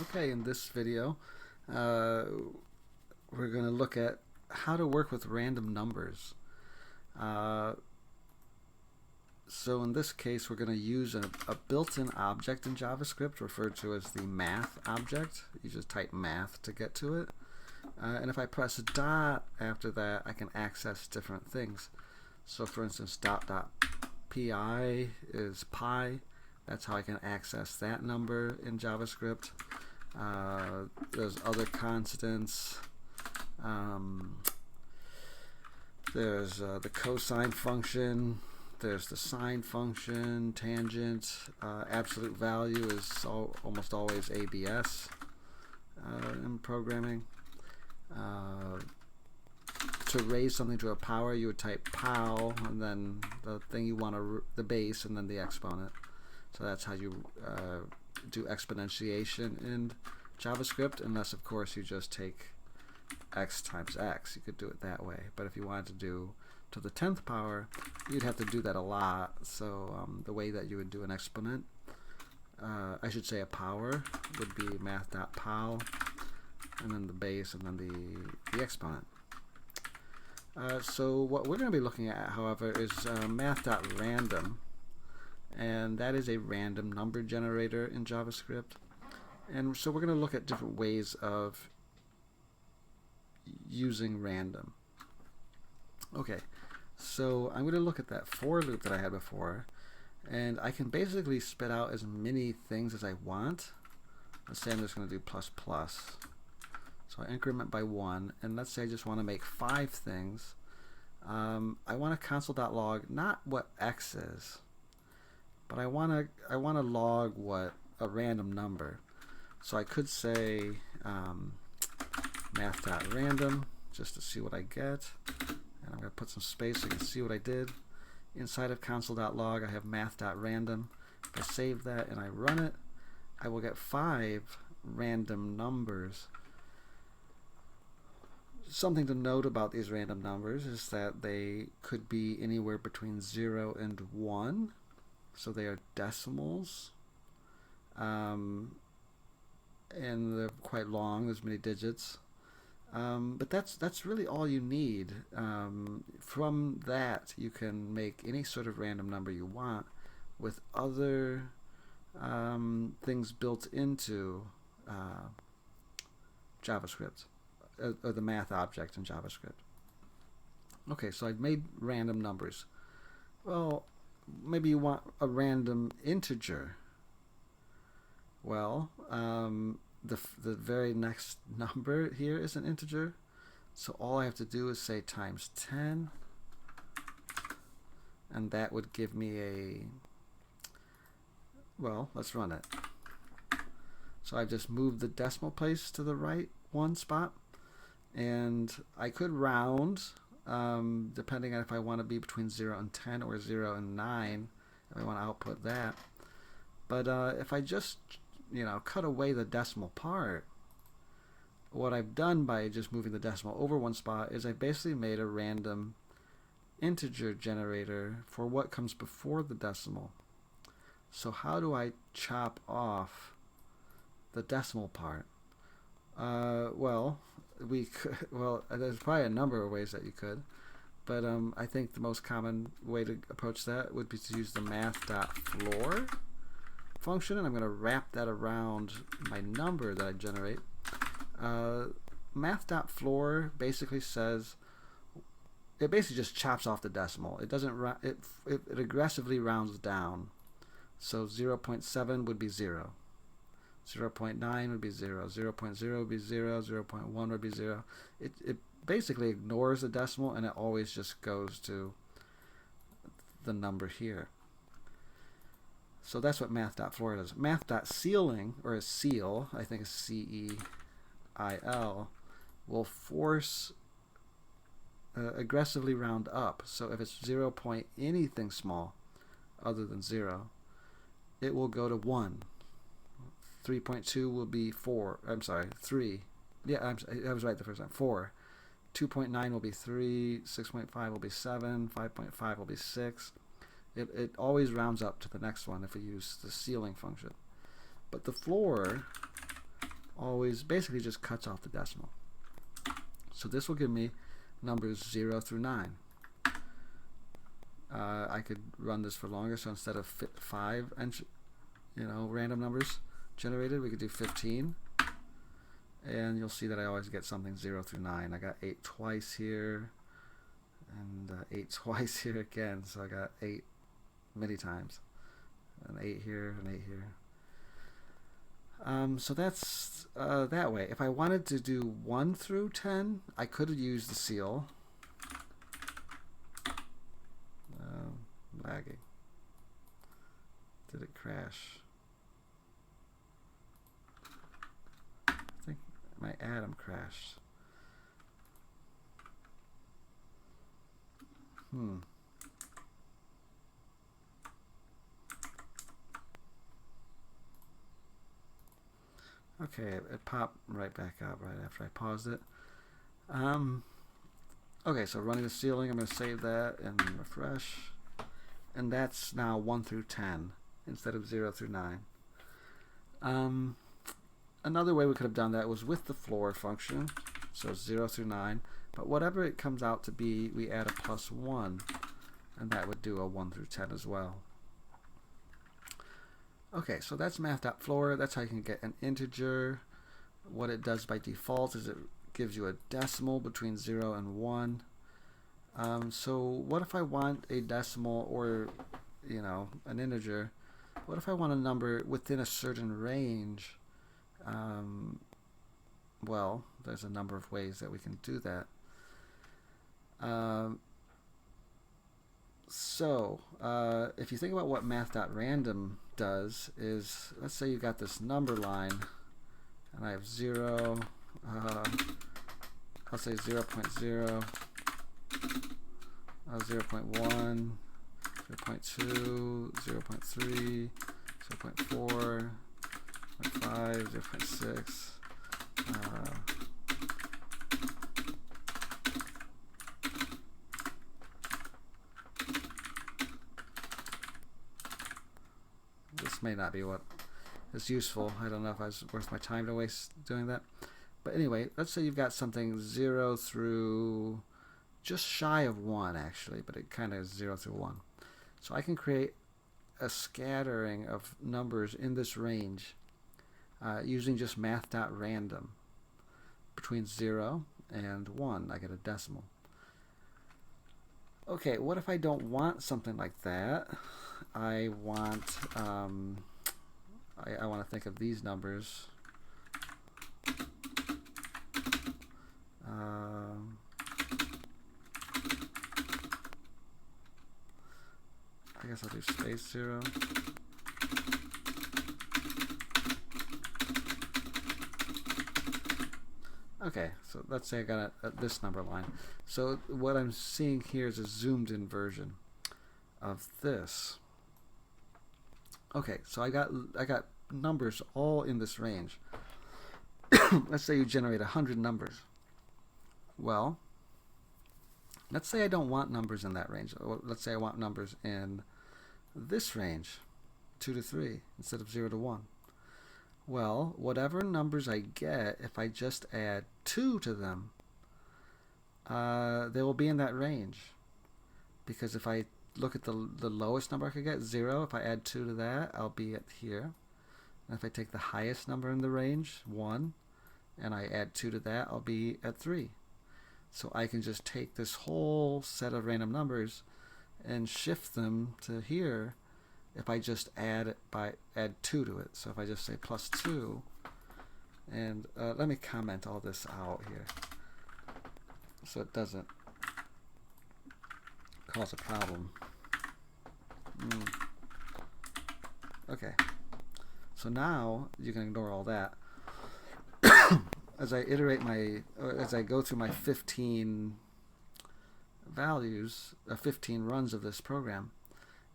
Okay, in this video, we're going to look at how to work with random numbers. Uh, so in this case, we're going to use a built-in object in JavaScript referred to as the math object. You just type math to get to it. And if I press dot after that, I can access different things. So for instance, dot.pi is pi. That's how I can access that number in JavaScript. There's other constants. There's the cosine function. There's the sine function, tangent. Absolute value is almost always ABS in programming. To raise something to a power, you would type pow, and then the thing you want to, the base, and then the exponent. So that's how you do exponentiation in JavaScript, unless of course you just take x times x. You could do it that way. But if you wanted to do to the 10th power, you'd have to do that a lot. So the way that you would do an exponent, I should say a power, would be math.pow, and then the base, and then the exponent. So what we're going to be looking at, however, is math.random, and that is a random number generator in JavaScript. And so we're going to look at different ways of using random. Okay, so I'm going to look at that for loop that I had before, and I can basically spit out as many things as I want. Let's say I'm just going to do plus plus. So I increment by 1, and let's say I just want to make 5 things. I want a console.log not what x is, but I want to log what a random number. So I could say math.random just to see what I get, and I'm going to put some space so you can see what I did. Inside of console.log I have math.random. If I save that and I run it, I will get 5 random numbers. Something to note about these random numbers is that they could be anywhere between 0 and 1, so they are decimals, and they're quite long. There's many digits, but that's really all you need. From that, you can make any sort of random number you want with other things built into JavaScript. Or the math object in JavaScript. Okay, so I've made random numbers. Well, maybe you want a random integer. Well, the very next number here is an integer. So all I have to do is say times 10. And that would give me a, well, let's run it. So I've just moved the decimal place to the right one spot. And I could round, depending on if I want to be between 0 and 10 or 0 and 9, if I want to output that. But if I just, cut away the decimal part, what I've done by just moving the decimal over one spot is I basically made a random integer generator for what comes before the decimal. So how do I chop off the decimal part? There's probably a number of ways that you could, but I think the most common way to approach that would be to use the math.floor function, and I'm going to wrap that around my number that I generate. Math.floor basically says, it basically just chops off the decimal. It doesn't, it aggressively rounds down. So 0.7 would be 0. 0.9 would be 0, 0.0 would be 0, 0.1 would be 0. It basically ignores the decimal, and it always just goes to the number here. So that's what math.floor does. Math.ceiling, or ceil, I think it's C-E-I-L, will force aggressively round up. So if it's 0 point anything small other than 0, it will go to 1. 3.2 will be 4. I'm sorry, 3. Yeah, I was right the first time. 4. 2.9 will be 3. 6.5 will be 7. 5.5 will be 6. It always rounds up to the next one if we use the ceiling function. But the floor always basically just cuts off the decimal. So this will give me numbers 0 through 9. I could run this for longer, so instead of 5 random numbers generated, we could do 15. And you'll see that I always get something 0 through 9. I got 8 twice here, and 8 twice here again, so I got 8 many times. An 8 here, an 8 here. So that's that way. If I wanted to do 1 through 10, I could use the seal. Lagging. Did it crash? I think my atom crashed. Okay, it popped right back up right after I paused it. Okay, so running the ceiling, I'm going to save that and refresh. And that's now 1 through 10 instead of 0 through 9. Another way we could have done that was with the floor function, so 0 through 9. But whatever it comes out to be, we add a +1, and that would do a 1 through 10 as well. Okay, so that's math.floor. That's how you can get an integer. What it does by default is it gives you a decimal between 0 and 1. So what if I want a decimal or, an integer? What if I want a number within a certain range? Well, there's a number of ways that we can do that. If you think about what math.random does is, let's say you got this number line, and I have 0, I'll say 0.0, 0.1, 0.2, 0.3, 0.4, 0.5, 0.6. This may not be what is useful. I don't know if it's worth my time to waste doing that. But anyway, let's say you've got something 0 through just shy of 1 actually, but it kind of is 0 through 1. So I can create a scattering of numbers in this range using just math.random. Between 0 and 1, I get a decimal. Okay, what if I don't want something like that? I want I want to think of these numbers. I guess I'll do space 0. Okay, so let's say I got this number line. So what I'm seeing here is a zoomed in version of this. Okay, so I got numbers all in this range. Let's say you generate 100 numbers. Well, let's say I don't want numbers in that range. Let's say I want numbers in this range, 2 to 3 instead of 0 to 1. Well, whatever numbers I get, if I just add 2 to them, they will be in that range. Because if I look at the lowest number I could get, 0, if I add 2 to that, I'll be at here. And if I take the highest number in the range, 1, and I add 2 to that, I'll be at 3. So I can just take this whole set of random numbers and shift them to here if I just add 2 to it. So if I just say +2, and let me comment all this out here so it doesn't cause a problem. Okay, so now you can ignore all that. As I go through my 15 values, 15 runs of this program,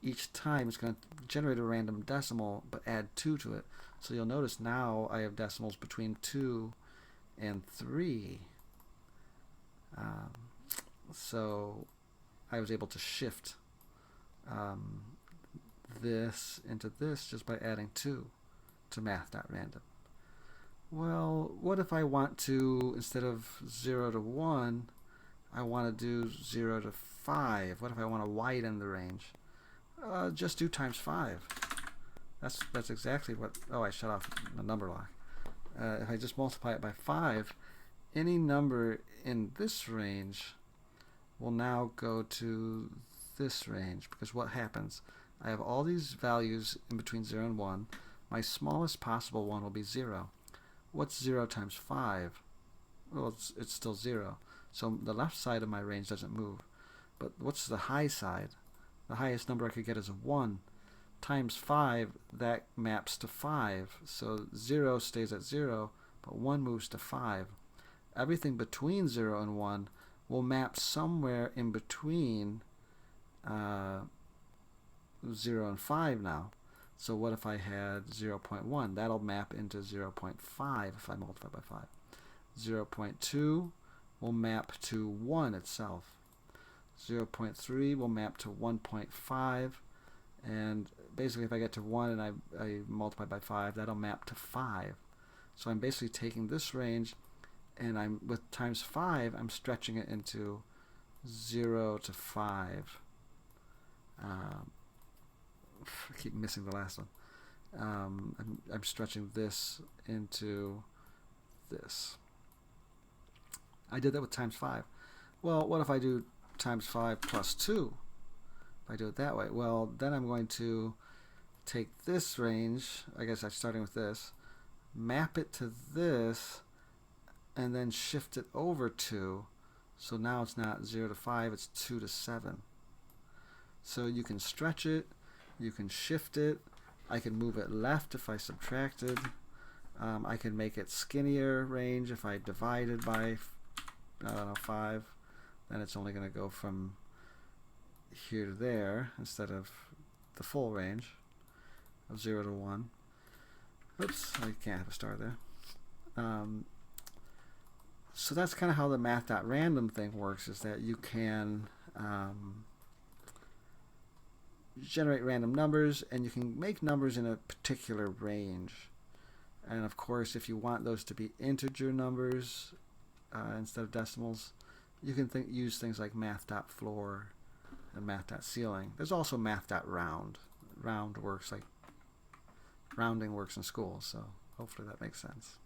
each time it's going to generate a random decimal but add 2 to it. So you'll notice now I have decimals between 2 and 3. So I was able to shift this into this just by adding 2 to math.random. Well, what if I want to, instead of 0 to 1, I want to do 0 to 5? What if I want to widen the range? Just do times 5. That's exactly what... Oh, I shut off the number lock. If I just multiply it by 5, any number in this range will now go to this range, because what happens? I have all these values in between 0 and 1. My smallest possible one will be 0. What's 0 times 5? Well, it's still 0. So the left side of my range doesn't move. But what's the high side? The highest number I could get is a 1. Times 5, that maps to 5. So 0 stays at 0, but 1 moves to 5. Everything between 0 and 1 will map somewhere in between 0 and 5 now. So what if I had 0.1? That'll map into 0.5 if I multiply by 5. 0.2 will map to 1 itself. 0.3 will map to 1.5. And basically if I get to 1 and I multiply by 5, that'll map to 5. So I'm basically taking this range, and with times 5, I'm stretching it into 0 to 5. I keep missing the last one. I'm stretching this into this. I did that with times 5. Well, what if I do times 5 plus 2? If I do it that way, well, then I'm going to take this range, I guess I'm starting with this, map it to this, and then shift it over 2. So now it's not 0 to 5, it's 2 to 7. So you can stretch it, you can shift it, I can move it left if I subtracted, I can make it skinnier range if I divided by 5, then it's only going to go from here to there instead of the full range of 0 to 1. Oops, I can't have a star there. So that's kind of how the math.random thing works, is that you can generate random numbers, and you can make numbers in a particular range. And of course, if you want those to be integer numbers instead of decimals, you can use things like math.floor and math.ceiling. There's also math.round. Rounding works in school, so hopefully that makes sense.